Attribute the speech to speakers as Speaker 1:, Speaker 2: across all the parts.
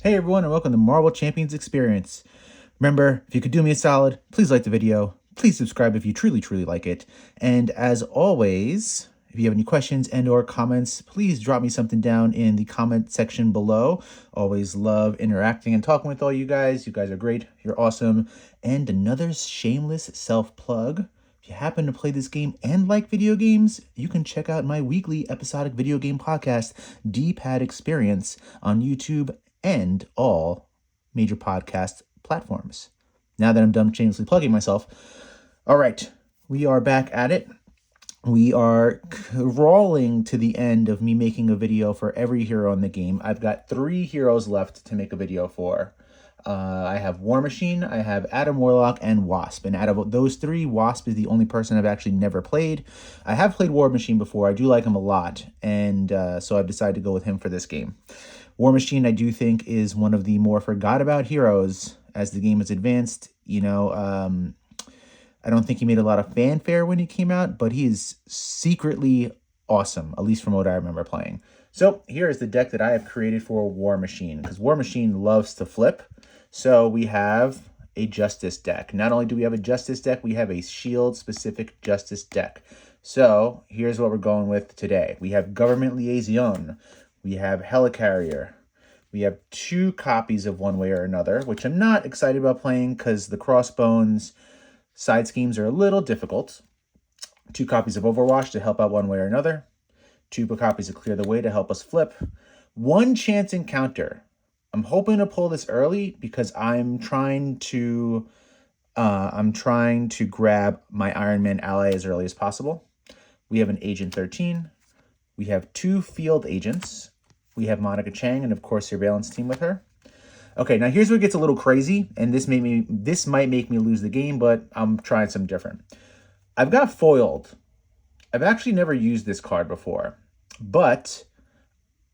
Speaker 1: Hey everyone, and welcome to Marvel Champions Experience. Remember, if you could do me a solid, please like the video, please subscribe if you truly like it, and as always, if you have any questions and or comments, please drop me something down in the comment section below. Always love interacting and talking with all you guys. You guys are great, you're awesome. And another shameless self-plug. If you happen to play this game and like video games, you can check out my weekly episodic video game podcast, D-Pad Experience, on YouTube and all major podcast platforms. Now that I'm done shamelessly plugging myself, all right, we are back at it. We are crawling to the end of me making a video for every hero in the game. I've got 3 heroes left to make a video for. I have War Machine, I have Adam Warlock, and Wasp. And out of those 3, Wasp is the only person I've actually never played. I have played War Machine before. I do like him a lot, and so I've decided to go with him for this game. War Machine, I do think, is one of the more forgot about heroes as the game has advanced. You know, I don't think he made a lot of fanfare when he came out, but he is secretly awesome, at least from what I remember playing. So here is the deck that I have created for War Machine, because War Machine loves to flip. So we have a Justice deck. Not only do we have a Justice deck, we have a Shield-specific Justice deck. So here's what we're going with today. We have Government Liaison. We have Helicarrier. We have 2 copies of One Way or Another, which I'm not excited about playing because the Crossbones side schemes are a little difficult. 2 copies of Overwatch to help out one way or another. 2 copies of Clear the Way to help us flip. 1 Chance Encounter. I'm hoping to pull this early because I'm trying to grab my Iron Man ally as early as possible. We have an Agent 13. We have 2 field agents. We have Monica Chang and, of course, Surveillance Team with her. Okay, now here's where it gets a little crazy, and this might make me lose the game, but I'm trying something different. I've got Foiled. I've actually never used this card before, but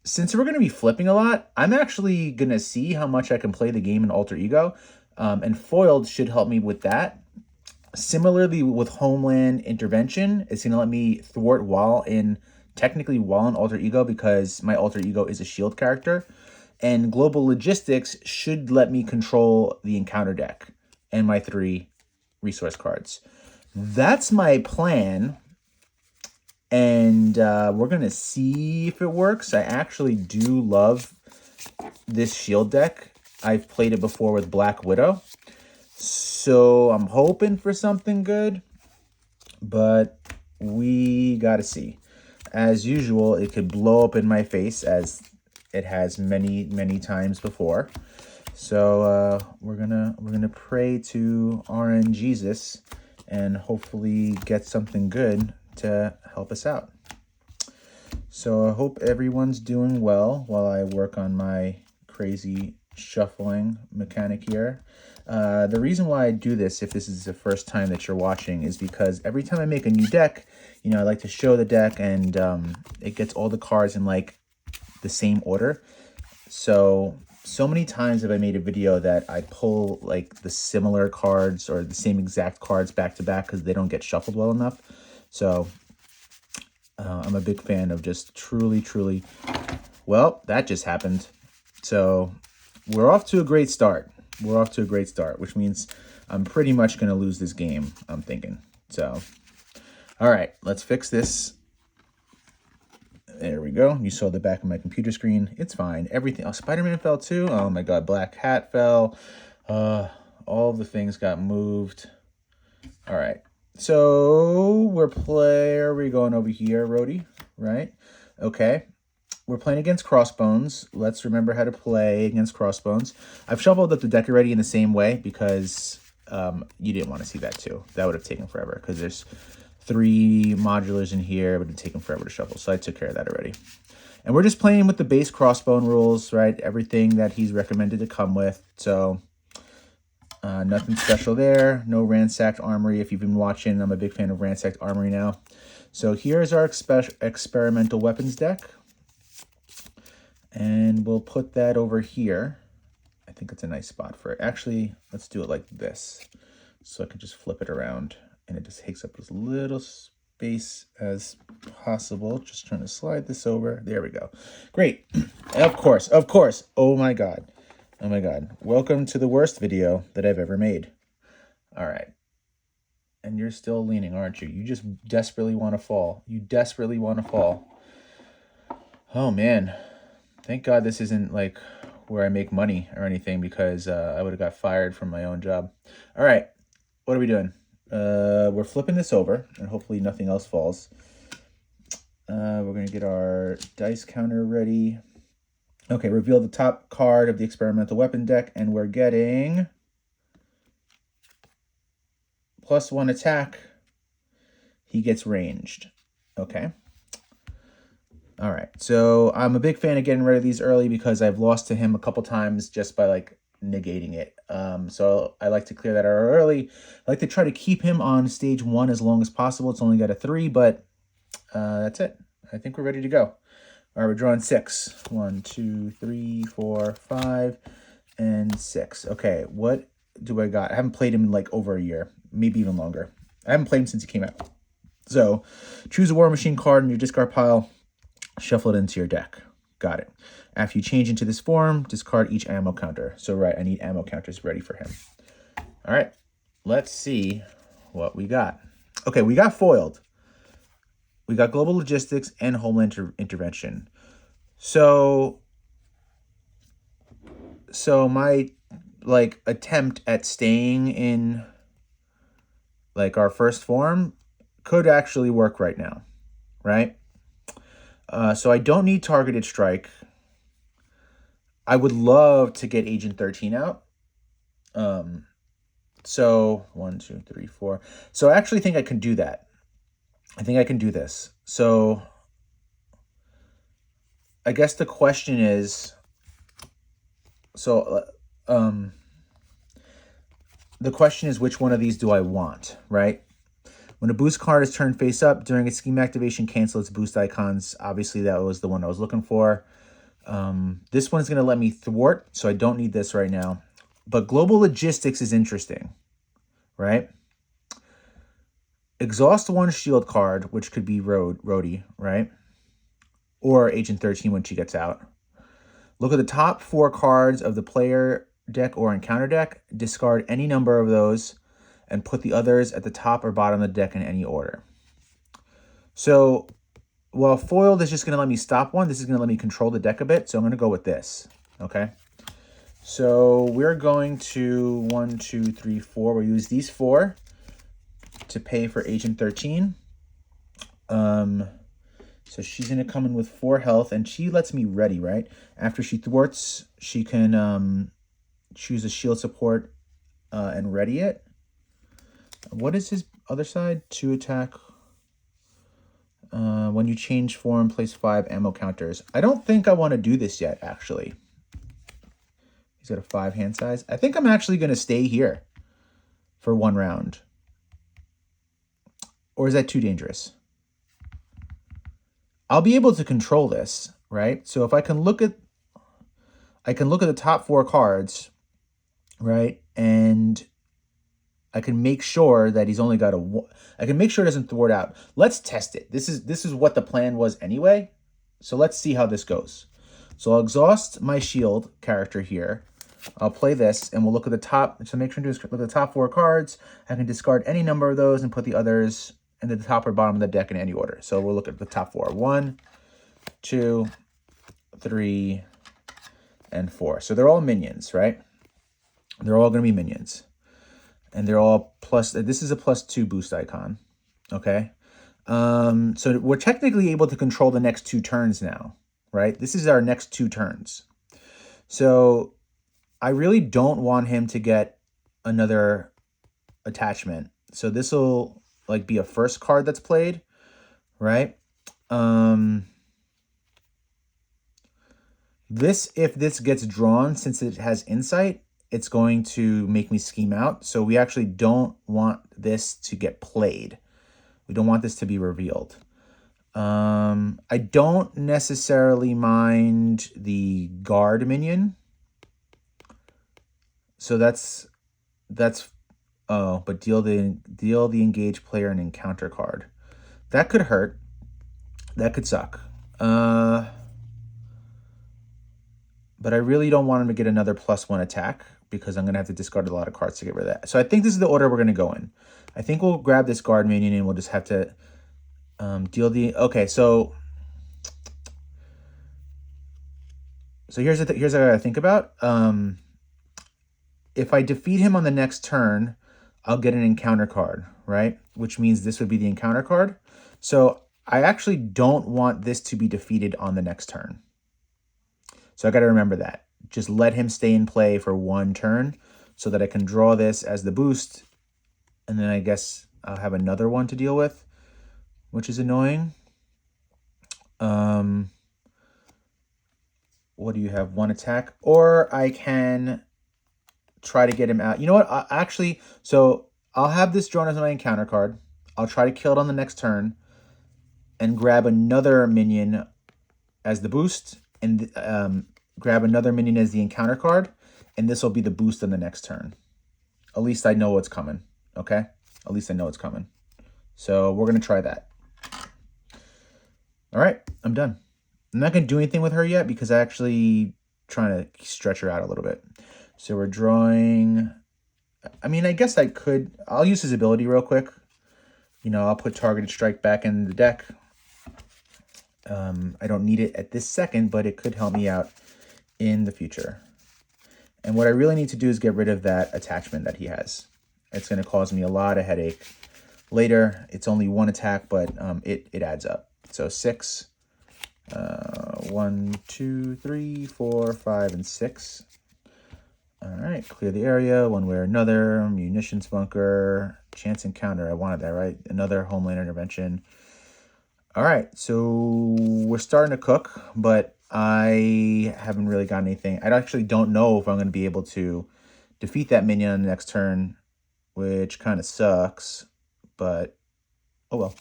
Speaker 1: since we're going to be flipping a lot, I'm actually going to see how much I can play the game in Alter Ego, and Foiled should help me with that. Similarly, with Homeland Intervention, it's going to let me thwart technically while in Alter Ego because my Alter Ego is a shield character. And Global Logistics should let me control the encounter deck and my 3 resource cards. That's my plan. And we're going to see if it works. I actually do love this shield deck. I've played it before with Black Widow. So I'm hoping for something good. But we got to see. As usual, it could blow up in my face as it has many times before. So we're gonna pray to RN Jesus and hopefully get something good to help us out. So I hope everyone's doing well while I work on my crazy shuffling mechanic here. The reason why I do this, if this is the first time that you're watching, is because every time I make a new deck, you know, I like to show the deck and it gets all the cards in like the same order. So many times have I made a video that I pull like the similar cards or the same exact cards back to back because they don't get shuffled well enough. So I'm a big fan of just truly, well, that just happened. So we're off to a great start. Which means I'm pretty much going to lose this game, I'm thinking. So, all right, let's fix this. There we go. You saw the back of my computer screen. It's fine. Everything. Oh, Spider-Man fell too. Oh my God. Black Hat fell. All the things got moved. All right. So where are we going over here, Rhodey? Right? Okay. We're playing against Crossbones. Let's remember how to play against Crossbones. I've shuffled up the deck already in the same way because you didn't want to see that too. That would have taken forever because there's 3 modulars in here. It would have taken forever to shuffle. So I took care of that already. And we're just playing with the base Crossbone rules, right? Everything that he's recommended to come with. So nothing special there. No Ransacked Armory. If you've been watching, I'm a big fan of Ransacked Armory now. So here's our experimental weapons deck. And we'll put that over here. I think it's a nice spot for it. Actually, let's do it like this. So I can just flip it around. And it just takes up as little space as possible. Just trying to slide this over. There we go. Great. Of course. Oh my God. Oh my god. Welcome to the worst video that I've ever made. All right. And you're still leaning, aren't you? You just desperately want to fall. You desperately want to fall. Oh man. Thank God this isn't like where I make money or anything, because I would have got fired from my own job. All right. What are we doing? We're flipping this over and hopefully nothing else falls. We're going to get our dice counter ready. Okay, reveal the top card of the experimental weapon deck, and we're getting +1 attack. He gets ranged. Okay. All right. So I'm a big fan of getting rid of these early because I've lost to him a couple times just by like negating it. So I like to clear that out early. I like to try to keep him on stage 1 as long as possible. It's only got a 3, but that's it. I think we're ready to go. All right, we're drawing 6. 1, 2, 3, 4, 5, and 6. Okay, what do I got? I haven't played him in like over a year, maybe even longer. I haven't played him since he came out. So choose a War Machine card in your discard pile, shuffle it into your deck. Got it. After you change into this form, discard each ammo counter. So right, I need ammo counters ready for him. All right, let's see what we got. Okay, we got foiled. We got global logistics and homeland intervention. So my like attempt at staying in like our first form could actually work right now, right? So I don't need targeted strike. I would love to get Agent 13 out. So 1, 2, 3, 4. So I actually think I can do that. I think I can do this. So I guess the question is, the question is, which one of these do I want, right? When a boost card is turned face up during its scheme activation, cancel its boost icons. Obviously, that was the one I was looking for. This one's going to let me thwart, so I don't need this right now. But global logistics is interesting, right? Exhaust 1 shield card, which could be Rhodey, right? Or Agent 13 when she gets out. Look at the top 4 cards of the player deck or encounter deck. Discard any number of those and put the others at the top or bottom of the deck in any order. So while foiled is just going to let me stop one, this is going to let me control the deck a bit. So I'm going to go with this, okay? So we're going to 1, 2, 3, 4. We'll use these 4 to pay for Agent 13. So she's going to come in with 4 health, and she lets me ready, right? After she thwarts, she can choose a shield support and ready it. What is his other side? 2 attack. When you change form, place 5 ammo counters. I don't think I want to do this yet, actually. He's got a 5 hand size. I think I'm actually going to stay here for 1 round. Or is that too dangerous? I'll be able to control this, right? So if I can look at the top 4 cards, right? And I can make sure that he's only got I can make sure it doesn't thwart out. Let's test it. This is what the plan was anyway. So let's see how this goes. So I'll exhaust my shield character here. I'll play this, and we'll look at the top. So make sure to look at the top 4 cards. I can discard any number of those and put the others in the top or bottom of the deck in any order. So we'll look at the top 4. 1, 2, 3, and 4. So they're all minions, right? They're all going to be minions. And they're all plus, this is a +2 boost icon, okay? So we're technically able to control the next 2 turns now, right? This is our next 2 turns. So I really don't want him to get another attachment. So this will like be a first card that's played, right? If this gets drawn, since it has insight, it's going to make me scheme out. So we actually don't want this to get played. We don't want this to be revealed. I don't necessarily mind the guard minion. So that's but deal the engaged player an encounter card. That could hurt. That could suck. but I really don't want him to get another +1 attack because I'm going to have to discard a lot of cards to get rid of that. So I think this is the order we're going to go in. I think we'll grab this guard minion and we'll just have to deal the... Okay, so here's what I got to think about. If I defeat him on the next turn, I'll get an encounter card, right? Which means this would be the encounter card. So I actually don't want this to be defeated on the next turn. So I got to remember that. Just let him stay in play for 1 turn so that I can draw this as the boost. And then I guess I'll have another one to deal with, which is annoying. What do you have? 1 attack. Or I can try to get him out. You know what? Actually, so I'll have this drawn as my encounter card. I'll try to kill it on the next turn and grab another minion as the boost and grab another minion as the encounter card. And this will be the boost on the next turn. At least I know what's coming. Okay? At least I know it's coming. So we're going to try that. All right, I'm done. I'm not going to do anything with her yet because I'm actually trying to stretch her out a little bit. So we're drawing... I mean, I guess I could... I'll use his ability real quick. You know, I'll put targeted strike back in the deck. I don't need it at this second, but it could help me out in the future. And what I really need to do is get rid of that attachment that he has. It's going to cause me a lot of headache later. It's only 1 attack, but it adds up. So 6. 1, 2, 3, 4, 5, and 6. All right, clear the area one way or another. Munitions bunker, chance encounter. I wanted that, right? Another homeland intervention. All right, so we're starting to cook, but I haven't really got anything. I actually don't know if I'm going to be able to defeat that minion on the next turn, which kind of sucks, but oh well.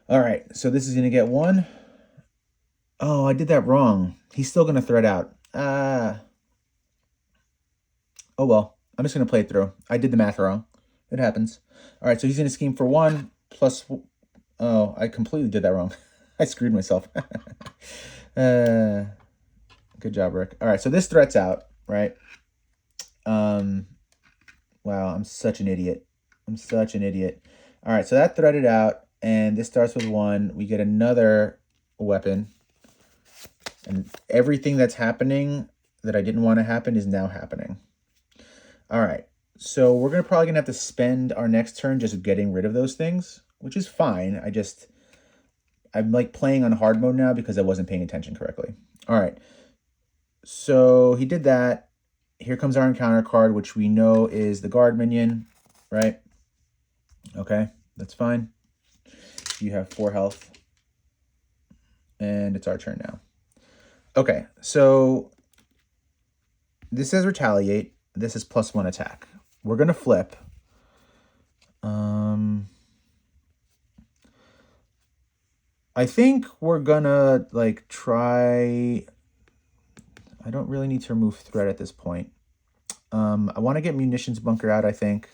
Speaker 1: All right, so this is going to get 1. Oh, I did that wrong. He's still going to thread out. Oh, well. I'm just going to play it through. I did the math wrong. It happens. All right, so he's going to scheme for 1 plus... Oh, I completely did that wrong. I screwed myself. Good job, Rick. All right, so this threats out, right? Wow, I'm such an idiot. I'm such an idiot. All right, so that threaded out, and this starts with 1. We get another weapon. And everything that's happening that I didn't want to happen is now happening. All right, so we're probably going to have to spend our next turn just getting rid of those things, which is fine. I'm like playing on hard mode now because I wasn't paying attention correctly. All right, so he did that. Here comes our encounter card, which we know is the guard minion, right? Okay, that's fine. You have 4 health. And it's our turn now. Okay, so this says retaliate. This is +1 attack. We're going to flip. I think we're going to like try... I don't really need to remove threat at this point. I want to get munitions bunker out, I think.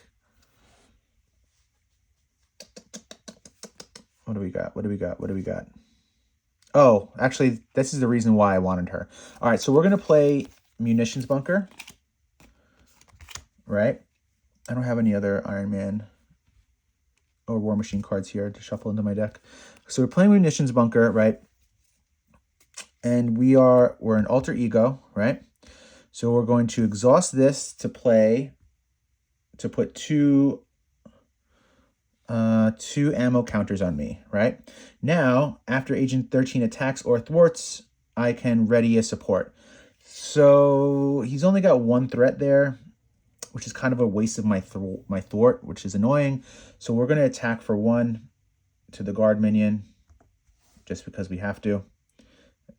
Speaker 1: What do we got? What do we got? What do we got? Oh, actually, this is the reason why I wanted her. All right, so we're going to play munitions bunker. Right? I don't have any other Iron Man or War Machine cards here to shuffle into my deck. So we're playing munitions bunker, right? And we're an alter ego, right? So we're going to exhaust this to put 2 ammo counters on me, right? Now, after Agent 13 attacks or thwarts, I can ready a support. So he's only got 1 threat there, which is kind of a waste of my thwart, which is annoying. So we're going to attack for 1 to the guard minion, just because we have to.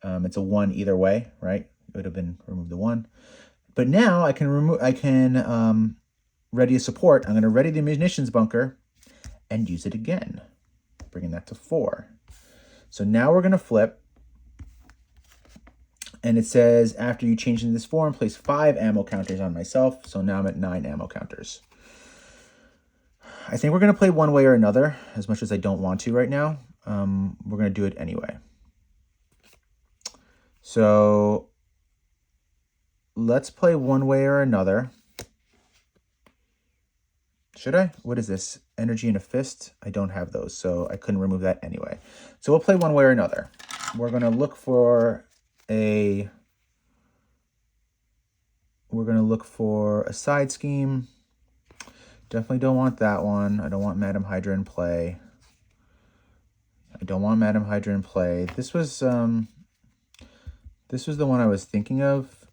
Speaker 1: It's a 1 either way, right? It would have been remove the 1. But now I can ready a support. I'm going to ready the munitions bunker and use it again, bringing that to 4. So now we're going to flip. And it says, after you change into this form, place 5 ammo counters on myself. So now I'm at 9 ammo counters. I think we're going to play one way or another, as much as I don't want to right now. We're going to do it anyway. So let's play one way or another. Should I? What is this? Energy and a fist? I don't have those, so I couldn't remove that anyway. So we'll play one way or another. We're going to look for a side scheme. Definitely don't want that one. I don't want Madam Hydra in play. This was the one I was thinking of.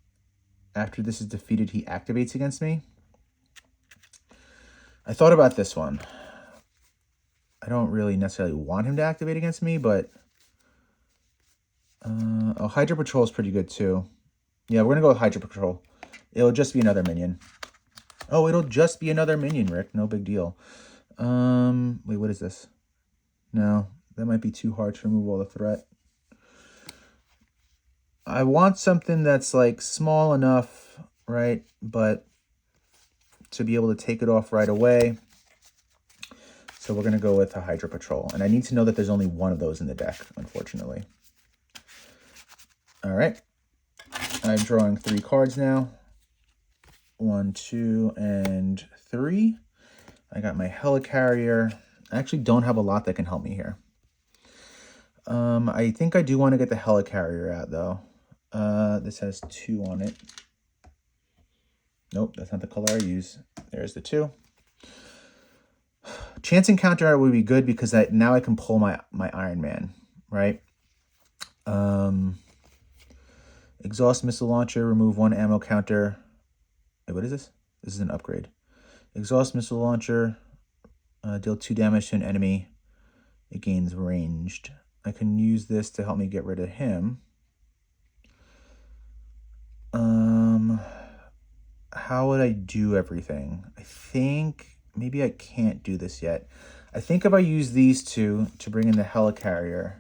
Speaker 1: After this is defeated, he activates against me. I thought about this one. I don't really necessarily want him to activate against me, but Hydra Patrol is pretty good too. Yeah, we're gonna go with Hydra Patrol. It'll just be another minion. Oh, it'll just be another minion, Rick. No big deal. Wait, what is this? No, that might be too hard to remove all the threat. I want something that's like small enough, right? But to be able to take it off right away. So we're going to go with a Hydra Patrol. And I need to know that there's only one of those in the deck, unfortunately. All right. I'm drawing 3 cards now. 1, 2, and 3. I got my Helicarrier. I actually don't have a lot that can help me here. I think I do want to get the Helicarrier out, though. This has 2 on it. Nope, that's not the color I use. There's the 2. Chance Encounter would be good because now I can pull my Iron Man, right? Exhaust Missile Launcher, remove 1 ammo counter. Wait, what is this? This is an upgrade. Exhaust Missile Launcher, deal 2 damage to an enemy. It gains ranged. I can use this to help me get rid of him. How would I do everything? I think maybe I can't do this yet. I think if I use these 2 to bring in the Helicarrier,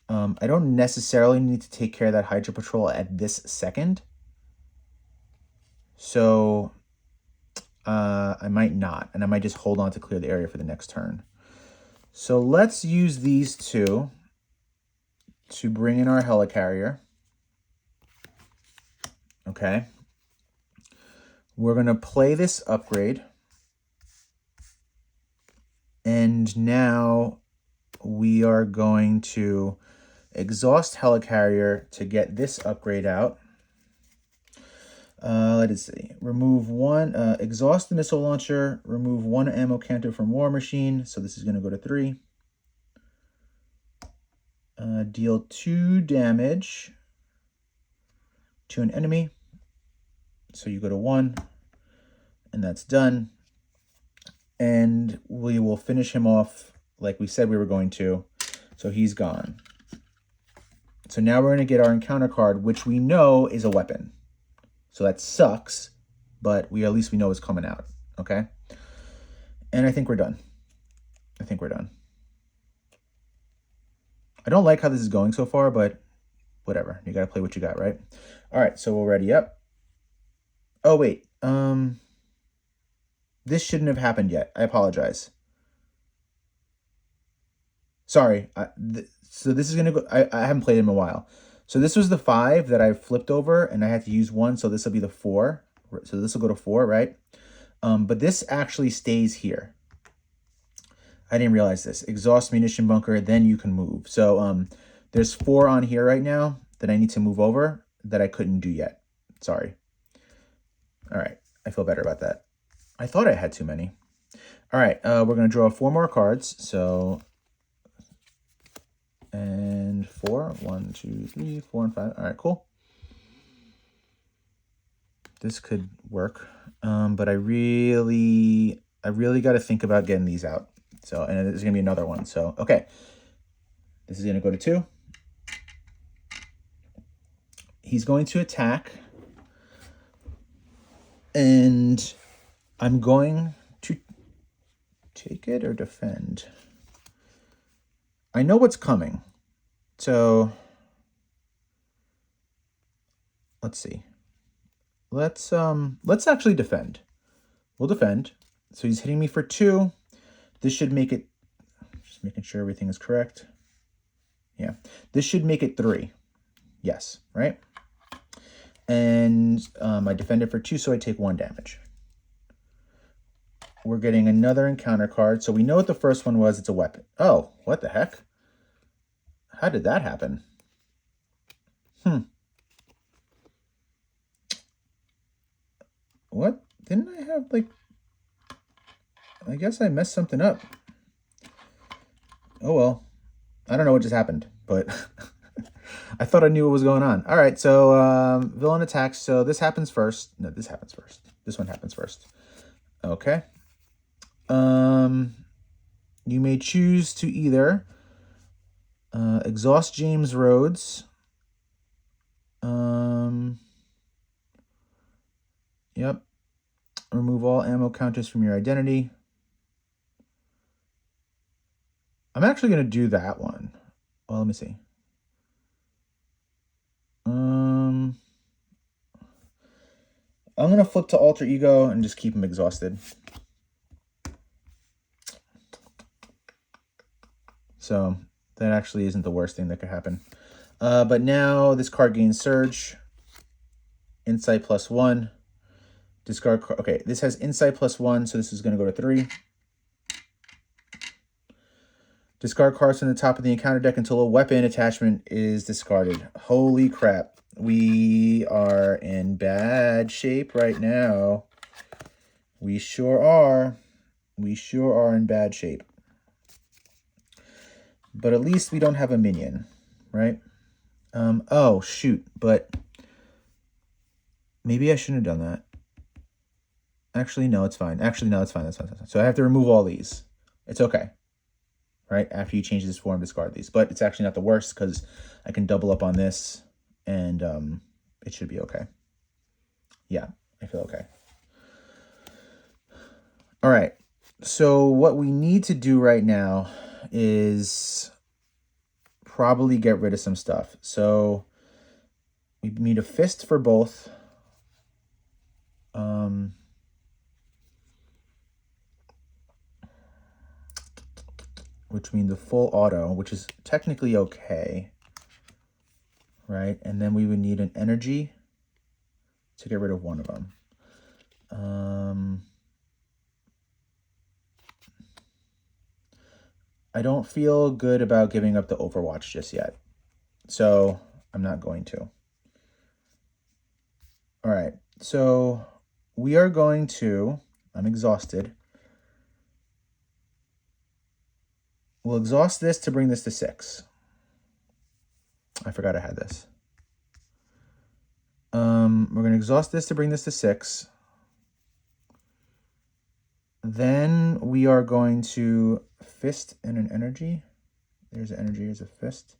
Speaker 1: I don't necessarily need to take care of that Hydra Patrol at this second. So I might not, and I might just hold on to clear the area for the next turn. So let's use these 2 to bring in our Helicarrier. Okay. We're going to play this upgrade. And now we are going to exhaust Helicarrier to get this upgrade out. Let's see. Remove 1, exhaust the missile launcher, remove 1 ammo counter from War Machine. So this is going to go to 3. Deal 2 damage to an enemy. So you go to 1, and that's done. And we will finish him off like we said we were going to. So he's gone. So now we're going to get our encounter card, which we know is a weapon. So that sucks, but at least we know it's coming out, okay? And I think we're done. I don't like how this is going so far, but whatever. You got to play what you got, right? All right, so we'll ready up. Oh, wait. This shouldn't have happened yet. I apologize. Sorry. So this is going to go... I haven't played him in a while. So this was the 5 that I flipped over, and I had to use 1, so this will be the 4. So this will go to 4, right? But this actually stays here. I didn't realize this. Exhaust munition bunker, then you can move. So there's 4 on here right now that I need to move over that I couldn't do yet. Sorry. All right. I feel better about that. I thought I had too many. All right. We're going to draw 4 more cards. So... and 4. 1, 2, 3, 4, and 5. All right, cool. This could work, but I really got to think about getting these out. So, and there's gonna be another one. So, okay, this is gonna go to 2. He's going to attack, and I'm going to take it or defend. I know what's coming. So let's see. Let's actually defend. We'll defend. So he's hitting me for 2. This should make it, just making sure everything is correct. Yeah. This should make it 3. Yes, right? And I defend it for 2, so I take 1 damage. We're getting another encounter card. So we know what the first one was. It's a weapon. Oh, what the heck? How did that happen? What? Didn't I have, like... I guess I messed something up. Oh, well. I don't know what just happened, but... I thought I knew what was going on. All right, so villain attacks. So this happens first. No, this happens first. This one happens first. Okay. You may choose to either exhaust James Rhodes. Yep. Remove all ammo counters from your identity. I'm actually going to do that one. Well, let me see. I'm going to flip to Alter Ego and just keep him exhausted. So that actually isn't the worst thing that could happen. But now this card gains Surge. Insight +1. Discard card. Okay, this has Insight +1, so this is going to go to 3. Discard cards from the top of the encounter deck until a weapon attachment is discarded. Holy crap. We are in bad shape right now. We sure are. We sure are in bad shape. But at least we don't have a minion, right? Oh, shoot. But maybe I shouldn't have done that. Actually, no, it's fine. Actually, no, it's fine. That's fine. That's fine. So I have to remove all these. It's okay. Right? After you change this form, discard these. But it's actually not the worst because I can double up on this and it should be okay. Yeah, I feel okay. All right. So what we need to do right now is probably get rid of some stuff. So we need a fist for both. Which means the full auto, which is technically okay. Right? And then we would need an energy to get rid of one of them. I don't feel good about giving up the Overwatch just yet. So I'm not going to. All right. So we are going to... I'm exhausted. We'll exhaust this to bring this to 6. I forgot I had this. We're going to exhaust this to bring this to 6. Then we are going to fist and an energy. There's an energy as a fist.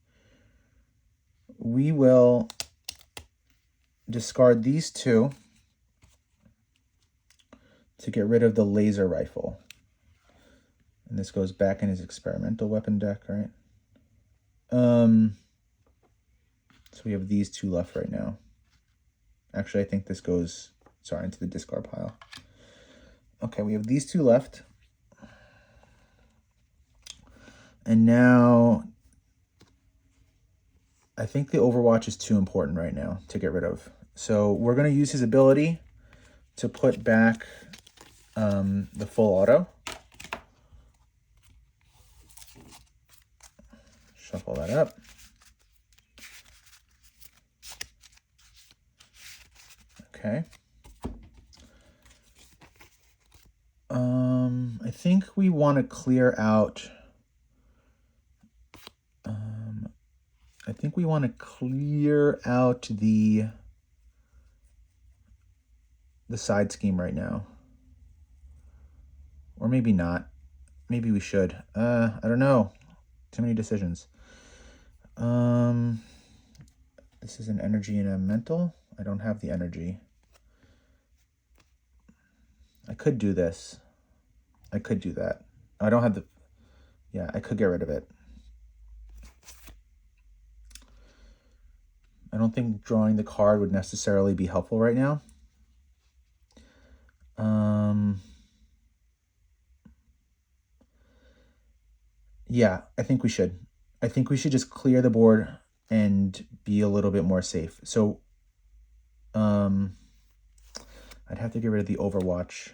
Speaker 1: We will discard these 2 to get rid of the laser rifle. And this goes back in his experimental weapon deck, right? So we have these 2 left right now. Actually, I think this goes, sorry, into the discard pile. Okay, we have these 2 left. And now I think the Overwatch is too important right now to get rid of. So we're going to use his ability to put back the full auto. Shuffle that up. Okay. I think we want to clear out... I think we want to clear out the side scheme right now. Or maybe not. Maybe we should. I don't know. Too many decisions. This is an energy and a mental. I don't have the energy. I could do this. I could do that. I don't have the... Yeah, I could get rid of it. I don't think drawing the card would necessarily be helpful right now. Yeah, I think we should. I think we should just clear the board and be a little bit more safe. So I'd have to get rid of the Overwatch.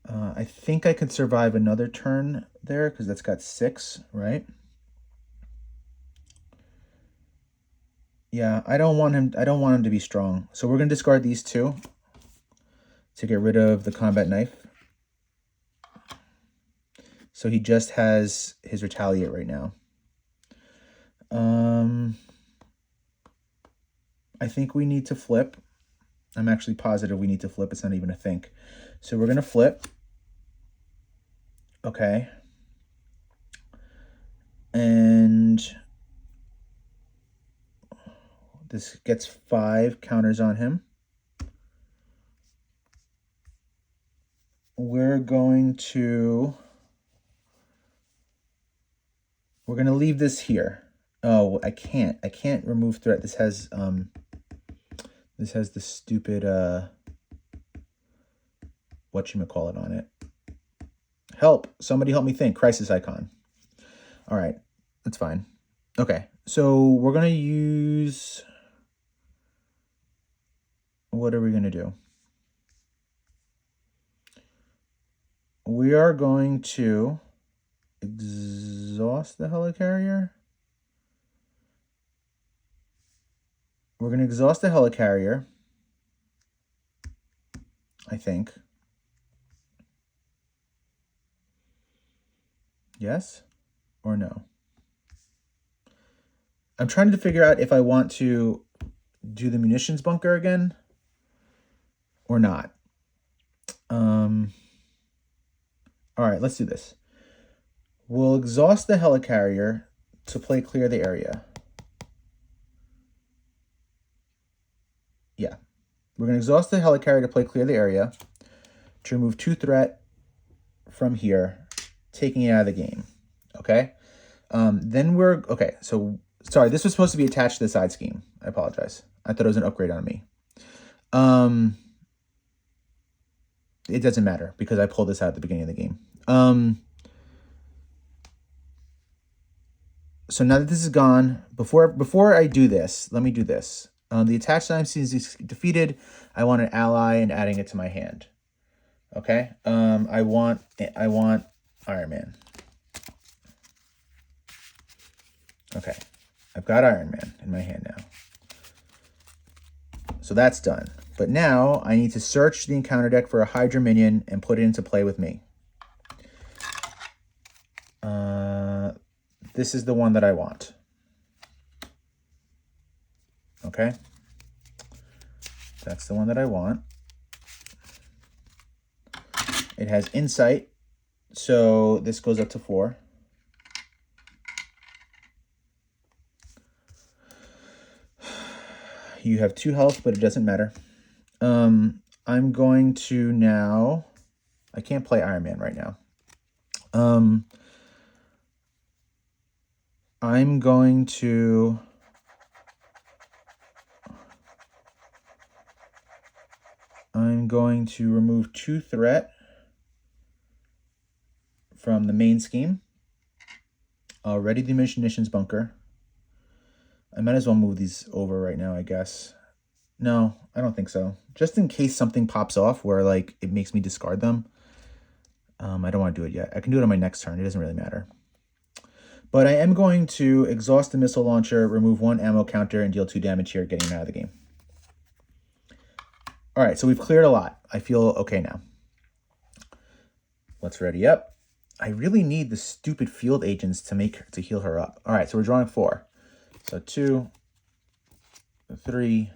Speaker 1: I think I could survive another turn there because that's got 6, right? Yeah, I don't want him to be strong. So we're going to discard these 2 to get rid of the combat knife. So he just has his retaliate right now. I think we need to flip. I'm actually positive we need to flip. It's not even a think. So we're going to flip. Okay. And this gets 5 counters on him. We're going to leave this here. Oh, I can't remove threat. This has the stupid whatchamacallit on it. Help! Somebody help me think. Crisis icon. All right, that's fine. Okay, so we're gonna use. What are we gonna do? We are going to exhaust the helicarrier. We're going to exhaust the helicarrier, I think. Yes or no? I'm trying to figure out if I want to do the munitions bunker again or not. All right, let's do this. We'll exhaust the helicarrier to play clear the area. Yeah. We're going to exhaust the helicarrier to play clear the area to remove 2 threat from here, taking it out of the game. Okay? Then we're... Okay, so... Sorry, this was supposed to be attached to the side scheme. I apologize. I thought it was an upgrade on me. It doesn't matter because I pulled this out at the beginning of the game. So now that this is gone, before I do this, let me do this. The attached item is defeated. I want an ally and adding it to my hand. Okay. I want Iron Man. Okay. I've got Iron Man in my hand now. So that's done. But now I need to search the encounter deck for a Hydra minion and put it into play with me. This is the one that I want. Okay. That's the one that I want. It has insight, so this goes up to 4. You have 2 health, but it doesn't matter. I'm going to now... I can't play Iron Man right now. I'm going to... remove 2 threat from the main scheme. Ready the munitions bunker. I might as well move these over right now, I guess. No, I don't think so. Just in case something pops off where, like, it makes me discard them. I don't want to do it yet. I can do it on my next turn. It doesn't really matter. But I am going to exhaust the missile launcher, remove 1 ammo counter, and deal 2 damage here, getting him out of the game. All right, so we've cleared a lot. I feel okay now. Let's ready up. I really need the stupid field agents to heal her up. All right, so we're drawing 4. So 2, 3,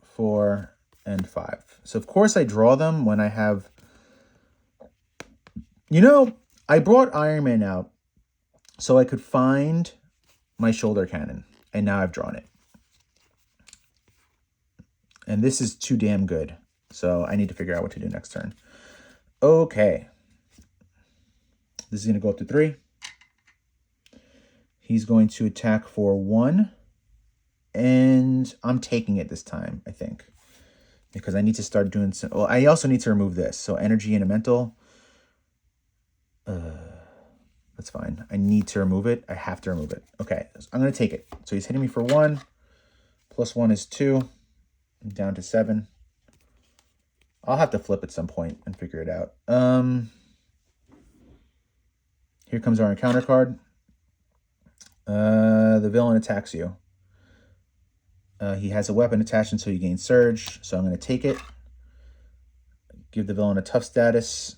Speaker 1: 4, and 5. So of course I draw them when I have... You know, I brought Iron Man out so I could find my shoulder cannon. And now I've drawn it. And this is too damn good. So I need to figure out what to do next turn. Okay. This is going to go up to 3. He's going to attack for 1. And I'm taking it this time, I think. Because I need to start doing some... Well, I also need to remove this. So energy and a mental. That's fine. I need to remove it. I have to remove it. Okay, so I'm going to take it. So he's hitting me for 1. +1 is 2. I'm down to 7. I'll have to flip at some point and figure it out. Here comes our encounter card. The villain attacks you. He has a weapon attached until you gain Surge, so I'm going to take it. Give the villain a tough status.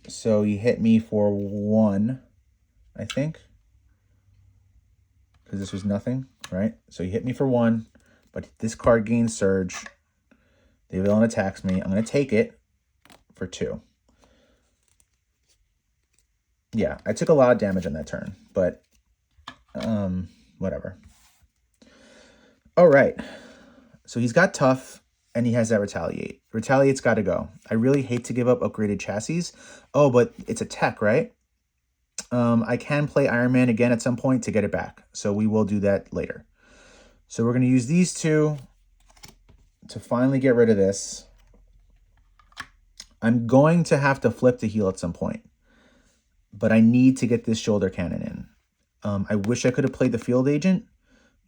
Speaker 1: So he hit me for 1, I think. Because this was nothing, right? So he hit me for 1, but this card gains Surge. The villain attacks me. I'm going to take it for 2. Yeah, I took a lot of damage on that turn, but whatever. All right. So he's got Tough, and he has that Retaliate. Retaliate's got to go. I really hate to give up upgraded chassis. Oh, but it's a tech, right? I can play Iron Man again at some point to get it back. So we will do that later. So we're going to use these two to finally get rid of this. I'm going to have to flip to heal at some point, but I need to get this shoulder cannon in. I wish I could have played the field agent,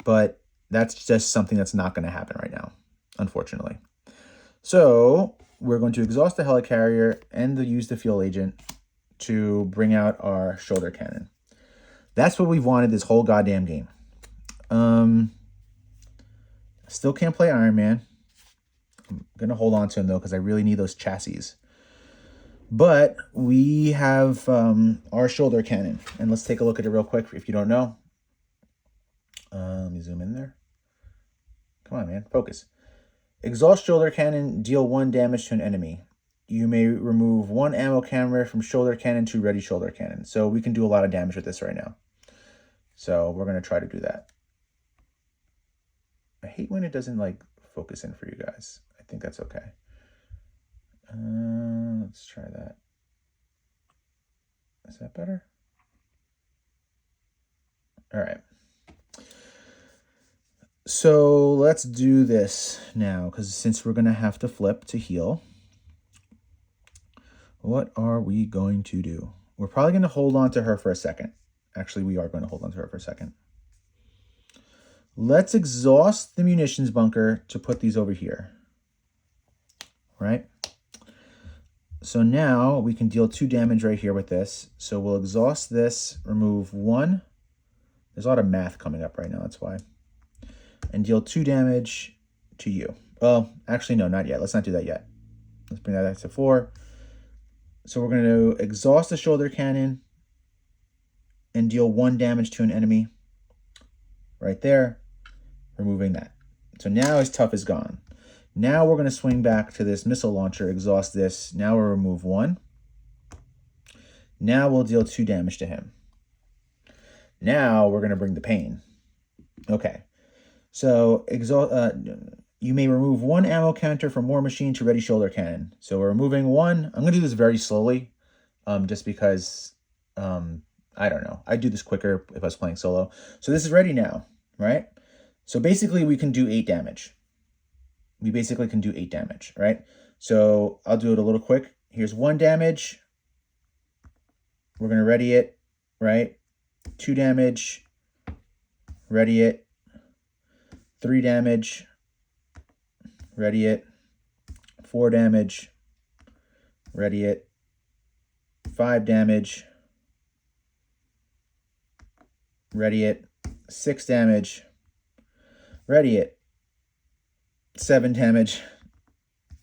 Speaker 1: but that's just something that's not going to happen right now, unfortunately. So we're going to exhaust the helicarrier and use the field agent to bring out our shoulder cannon. That's what we've wanted this whole goddamn game. Still can't play Iron Man. I'm going to hold on to him, though, because I really need those chassis. But we have our shoulder cannon. And let's take a look at it real quick if you don't know. Let me zoom in there. Come on, man. Focus. Exhaust shoulder cannon. Deal 1 damage to an enemy. You may remove 1 ammo camera from shoulder cannon to ready shoulder cannon. So we can do a lot of damage with this right now. So we're going to try to do that. I hate when it doesn't like focus in for you guys. I think that's okay. Let's try that. Is that better? All right. So let's do this now, because since we're going to have to flip to heal, what are we going to do? We're probably going to hold on to her for a second. Actually, we are going to hold on to her for a second. Let's exhaust the munitions bunker to put these over here. Right? So now we can deal 2 damage right here with this. So we'll exhaust this, remove 1. There's a lot of math coming up right now, that's why. And deal 2 damage to you. Well, actually, no, not yet. Let's not do that yet. Let's bring that back to 4. So we're going to exhaust the shoulder cannon and deal 1 damage to an enemy. Right there. Removing that. So now his tough is gone. Now we're going to swing back to this missile launcher, exhaust this. Now we'll remove 1. Now we'll deal 2 damage to him. Now we're going to bring the pain. Okay. So you may remove 1 ammo counter from War Machine to ready shoulder cannon. So we're removing 1. I'm going to do this very slowly, just because, I don't know. I'd do this quicker if I was playing solo. So this is ready now, right? So basically we can do 8 damage. We basically can do 8 damage, right? So I'll do it a little quick. Here's 1 damage. We're going to ready it, right? 2 damage. Ready it. 3 damage. Ready it. 4 damage. Ready it. 5 damage. Ready it. 6 damage. Ready it. 7 damage.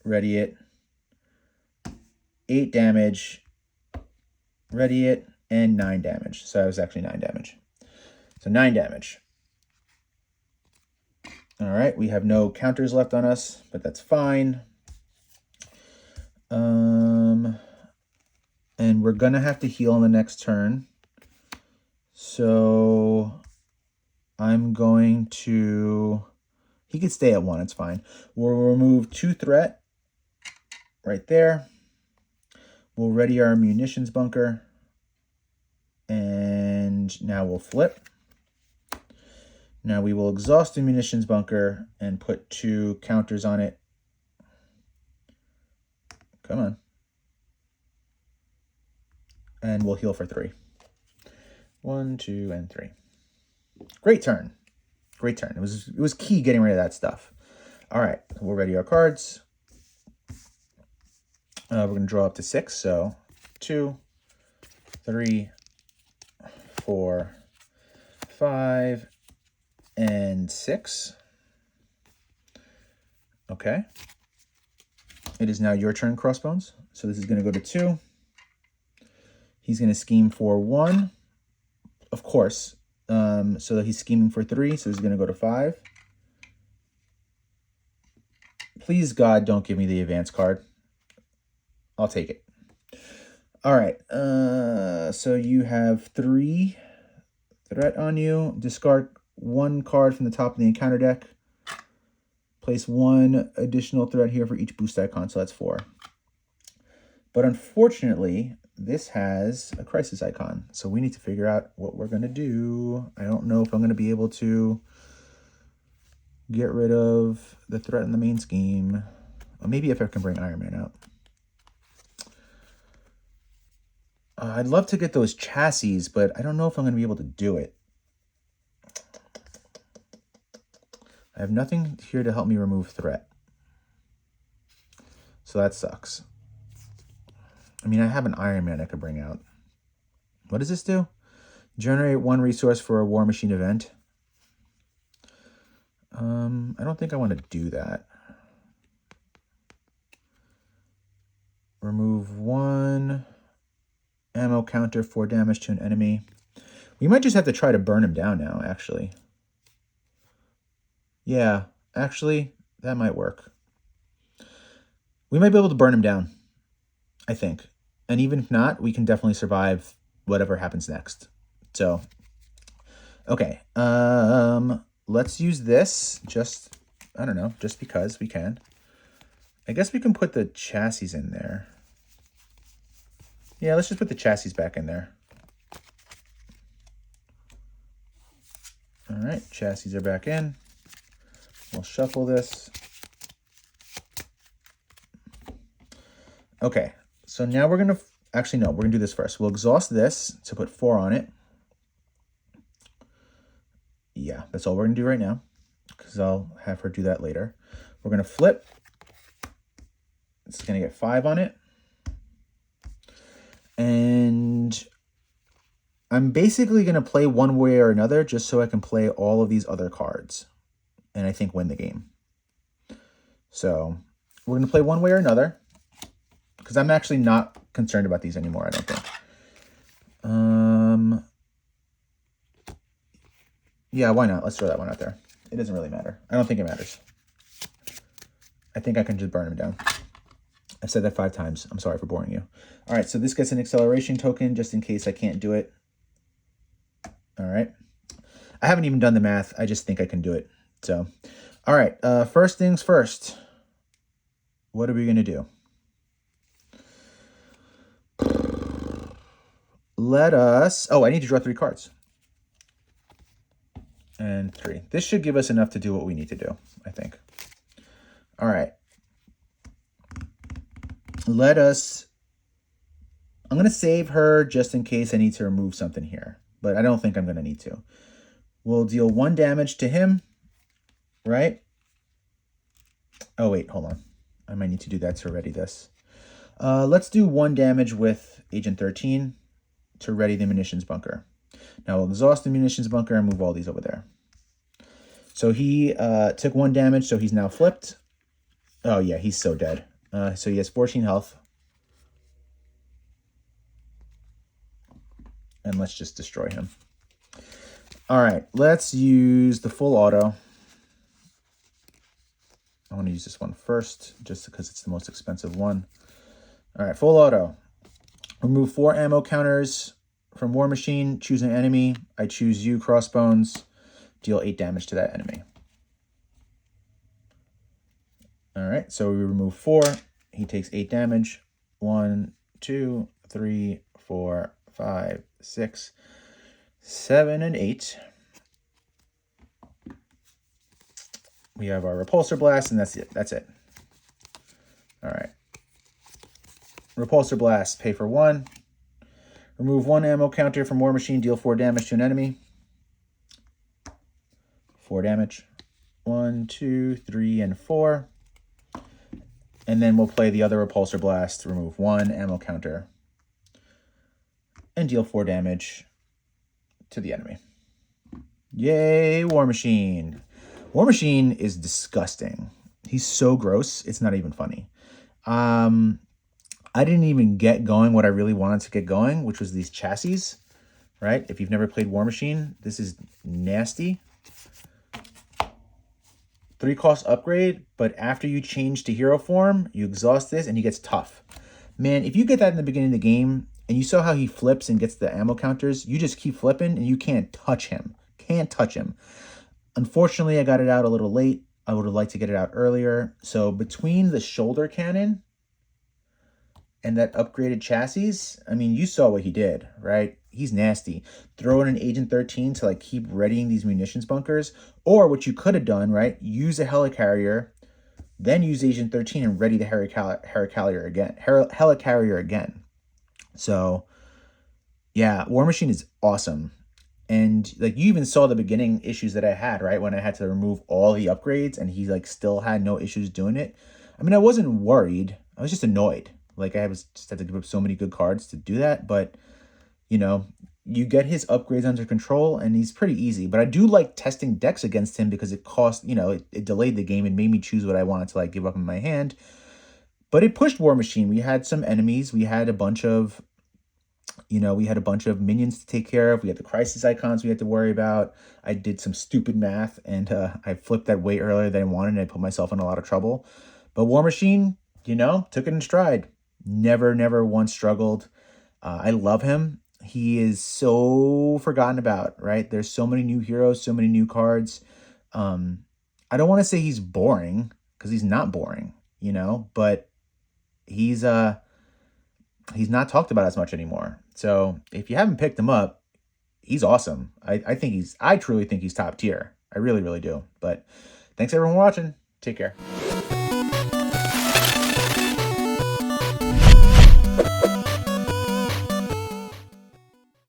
Speaker 1: Ready it. 8 damage. Ready it. And 9 damage. So that was actually 9 damage. So 9 damage. All right, we have no counters left on us, but that's fine. And we're going to have to heal on the next turn. So I'm going to... He could stay at 1, it's fine. We'll remove 2 threat right there. We'll ready our munitions bunker. And now we'll flip. Now we will exhaust the munitions bunker and put 2 counters on it. Come on. And we'll heal for 3. 1, 2, and 3. Great turn. Great turn. It was key getting rid of that stuff. All right, we'll ready our cards. We're going to draw up to 6. So 2, 3, 4, 5, and 6. Okay. It is now your turn, Crossbones. So this is going to go to 2. He's going to scheme for 1, of course. So that he's scheming for 3. So he's going to go to 5. Please, God, don't give me the advance card. I'll take it. All right. So you have 3 threat on you. Discard 1 card from the top of the encounter deck. Place 1 additional threat here for each boost icon. So that's 4. But unfortunately, this has a crisis icon. So we need to figure out what we're going to do. I don't know if I'm going to be able to get rid of the threat in the main scheme. Or maybe if I can bring Iron Man out. I'd love to get those chassis, but I don't know if I'm going to be able to do it. I have nothing here to help me remove threat. So that sucks. I mean, I have an Iron Man I could bring out. What does this do? Generate 1 resource for a War Machine event. I don't think I want to do that. Remove 1 ammo counter for damage to an enemy. We might just have to try to burn him down now, actually. Yeah, actually, that might work. We might be able to burn him down, I think. And even if not, we can definitely survive whatever happens next. So, okay. Let's use this just, I don't know, just because we can. I guess we can put the chassis in there. Yeah, let's just put the chassis back in there. All right, chassis are back in. We'll shuffle this. Okay, so now we're going to, actually no, we're going to do this first. We'll exhaust this to put 4 on it. Yeah, that's all we're going to do right now, because I'll have her do that later. We're going to flip. It's going to get 5 on it. And I'm basically going to play one way or another just so I can play all of these other cards and I think win the game. So we're going to play one way or another because I'm actually not concerned about these anymore, I don't think. Yeah, why not? Let's throw that one out there. It doesn't really matter. I don't think it matters. I think I can just burn him down. I've said that 5 times. I'm sorry for boring you. All right, so this gets an acceleration token just in case I can't do it. All right. I haven't even done the math. I just think I can do it. So, all right. First things first. What are we going to do? Let us... Oh, I need to draw 3 cards. And 3. This should give us enough to do what we need to do, I think. All right. Let us... I'm going to save her just in case I need to remove something here. But I don't think I'm going to need to. We'll deal 1 damage to him. Right? Oh, wait. Hold on. I might need to do that to ready this. Let's do 1 damage with Agent 13 to ready the munitions bunker. Now we'll exhaust the munitions bunker and move all these over there. So he took 1 damage, so he's now flipped. Oh, yeah. He's so dead. So he has 14 health. And let's just destroy him. All right, let's use the full auto. I want to use this one first, just because it's the most expensive one. All right, full auto. Remove 4 ammo counters from War Machine. Choose an enemy. I choose you, Crossbones. Deal 8 damage to that enemy. All right, so we remove 4. He takes 8 damage. 1, 2, 3, 4, 5, 6, 7, and 8. We have our repulsor blast, and that's it. That's it. All right. Repulsor blast, pay for 1. Remove 1 ammo counter from War Machine, deal 4 damage to an enemy. 4 damage. 1, 2, 3, and 4. And then we'll play the other Repulsor Blast, remove 1 ammo counter, and deal 4 damage to the enemy. Yay, War Machine. War Machine is disgusting. He's so gross, it's not even funny. I didn't even get going what I really wanted to get going, which was these chassis, right? If you've never played War Machine, this is nasty. 3-cost upgrade, but after you change to hero form, you exhaust this and he gets tough. Man, if you get that in the beginning of the game, and you saw how he flips and gets the ammo counters, you just keep flipping and you can't touch him. Can't touch him. Unfortunately, I got it out a little late. I would have liked to get it out earlier. So between the shoulder cannon and that upgraded chassis, I mean, you saw what he did, right? He's nasty. Throw in an Agent 13 to like keep readying these munitions bunkers. Or what you could have done, right? Use a helicarrier, then use Agent 13 and ready the helicarrier again. So, yeah, War Machine is awesome. And like you even saw the beginning issues that I had, right? When I had to remove all the upgrades and he like still had no issues doing it. I mean, I wasn't worried. I was just annoyed. Like I just had to give up so many good cards to do that. But, you know, you get his upgrades under control and he's pretty easy. But I do like testing decks against him because it cost, you know, it delayed the game and made me choose what I wanted to like give up in my hand. But it pushed War Machine. We had some enemies. We had a bunch of, you know, we had a bunch of minions to take care of. We had the crisis icons we had to worry about. I did some stupid math and I flipped that way earlier than I wanted and I put myself in a lot of trouble. But War Machine, you know, took it in stride. Never once struggled. I love him. He is so forgotten about, right? There's so many new heroes, so many new cards. I don't want to say he's boring because he's not boring, you know, but he's not talked about as much anymore. So if you haven't picked him up, he's awesome. I truly think he's top tier. I really do. But thanks everyone for watching. Take care.